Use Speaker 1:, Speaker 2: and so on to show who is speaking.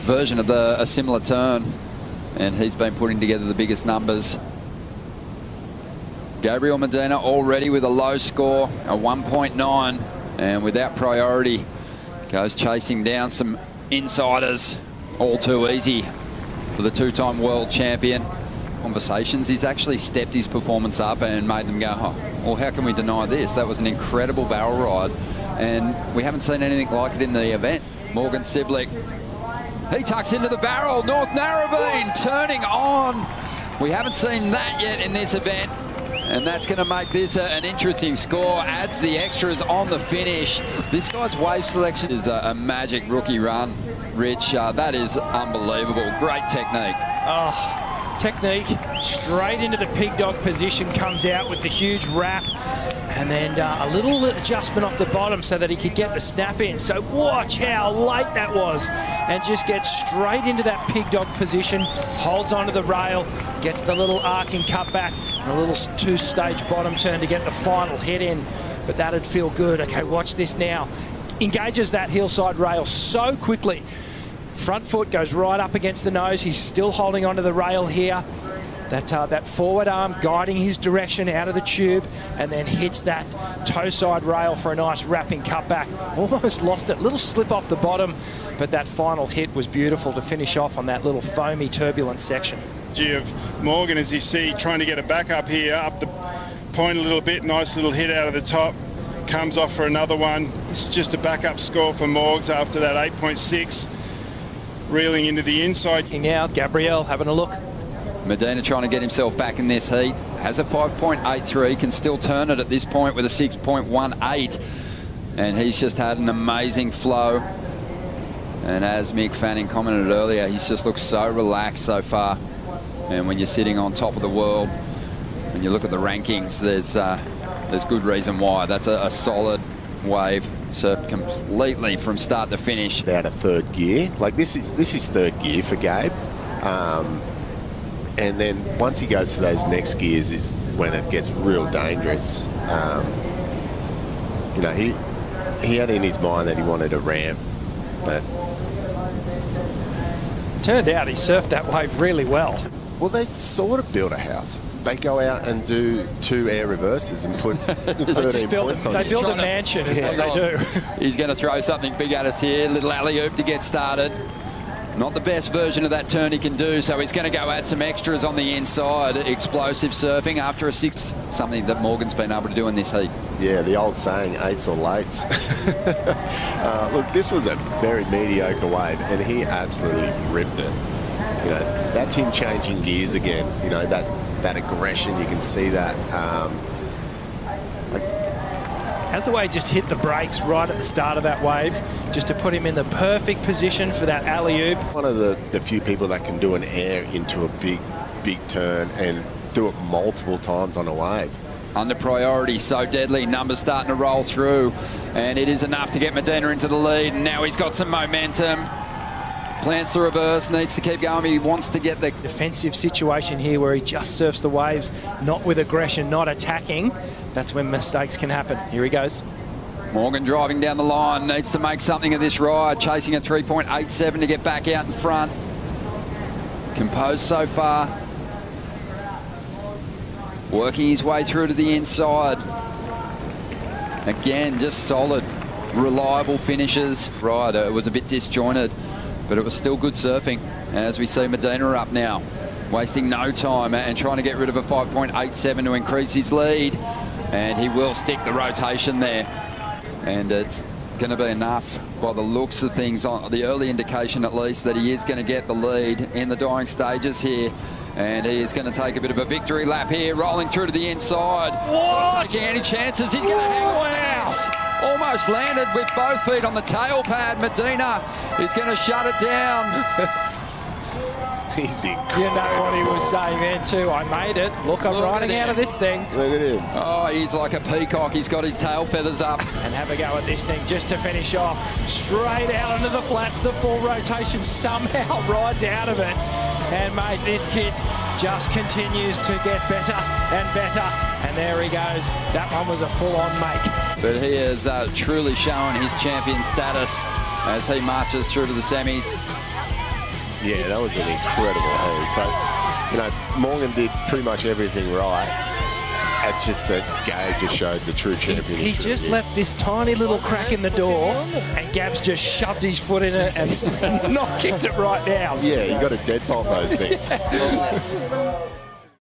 Speaker 1: version of a similar turn, and he's been putting together the biggest numbers. Gabriel Medina already with a low score, a 1.9, and without priority, goes chasing down some insiders. All too easy for the two-time world champion. Conversations, he's actually stepped his performance up and made them go, oh, well, how can we deny this? That was an incredible barrel ride, and we haven't seen anything like it in the event. Morgan Cibilic, he tucks into the barrel. North Narrabeen turning on. We haven't seen that yet in this event, and that's going to make this an interesting score. Adds the extras on the finish. This guy's wave selection is a magic rookie run, Rich. That is unbelievable. Great technique.
Speaker 2: Oh, technique. Straight into the pig dog position, comes out with the huge wrap. And then a little adjustment off the bottom so that he could get the snap in. So watch how late that was. And just gets straight into that pig dog position, holds onto the rail, gets the little arcing cutback, and a little two-stage bottom turn to get the final hit in. But that'd feel good. Okay, watch this now. Engages that hillside rail so quickly. Front foot goes right up against the nose. He's still holding onto the rail here. That forward arm guiding his direction out of the tube, and then hits that toe side rail for a nice wrapping cutback. Almost lost it, little slip off the bottom, but that final hit was beautiful to finish off on that little foamy turbulent section.
Speaker 3: Of Morgan, as you see, trying to get a back up here, up the point a little bit, nice little hit out of the top, comes off for another one. This is just a backup score for Morgs after that 8.6, reeling into the inside.
Speaker 2: Now, Gabriel having a look.
Speaker 1: Medina trying to get himself back in this heat. Has a 5.83, can still turn it at this point with a 6.18. And he's just had an amazing flow. And as Mick Fanning commented earlier, he's just looked so relaxed so far. And when you're sitting on top of the world, when you look at the rankings, there's good reason why. That's a solid wave, surfed completely from start to finish.
Speaker 4: Out of third gear. Like this is third gear for Gabe. And then once he goes to those next gears is when it gets real dangerous. You know, he had in his mind that he wanted a ramp, but
Speaker 2: turned out he surfed that wave really well.
Speaker 4: Well, they sort of build a house. They go out and do 2 air reverses and put 13 points on it.
Speaker 2: They build a mansion is what they do.
Speaker 1: He's going to throw something big at us here. Little alley-oop to get started. Not the best version of that turn he can do, so he's going to go add some extras on the inside. Explosive surfing after a 6, something that Morgan's been able to do in this heat. Yeah, the old saying, 8s or lates. Look, this was a very mediocre wave, and he absolutely ripped it. You know, that's him changing gears again. You know, that aggression, you can see that.
Speaker 2: Hazaway just hit the brakes right at the start of that wave, just to put him in the perfect position for that alley-oop.
Speaker 4: One of the few people that can do an air into a big turn and do it multiple times on a wave.
Speaker 1: Under priority, so deadly. Numbers starting to roll through, and it is enough to get Medina into the lead. And now he's got some momentum. Plants the reverse, needs to keep going. He wants to get the
Speaker 2: defensive situation here where he just surfs the waves, not with aggression, not attacking. That's when mistakes can happen. Here he goes.
Speaker 1: Morgan driving down the line, needs to make something of this ride, chasing a 3.87 to get back out in front. Composed so far. Working his way through to the inside. Again, just solid, reliable finishes. Right, it was a bit disjointed, but it was still good surfing. As we see Medina up now, wasting no time and trying to get rid of a 5.87 to increase his lead. And he will stick the rotation there. And it's going to be enough by the looks of things, on the early indication at least, that he is going to get the lead in the dying stages here. And he is going to take a bit of a victory lap here, rolling through to the inside. Not taking any chances. He's going to hang on to this. Almost landed with both feet on the tail pad. Medina is going to shut it down.
Speaker 4: He's incredible.
Speaker 2: You know what he was saying then too. I made it. Look, I'm riding out of this thing.
Speaker 4: Look at him.
Speaker 1: Oh, he's like a peacock. He's got his tail feathers up.
Speaker 2: And have a go at this thing just to finish off. Straight out onto the flats. The full rotation somehow rides out of it. And mate, this kid just continues to get better and better. And there he goes. That one was a full-on make.
Speaker 1: But he has truly shown his champion status as he marches through to the semis.
Speaker 4: Yeah, that was an incredible heat. But, you know, Morgan did pretty much everything right. It's just that Gabe just showed the true champion.
Speaker 2: He just left this tiny little crack in the door, and Gab's just shoved his foot in it and not kicked it right down.
Speaker 4: Yeah, you got to deadbolt those things.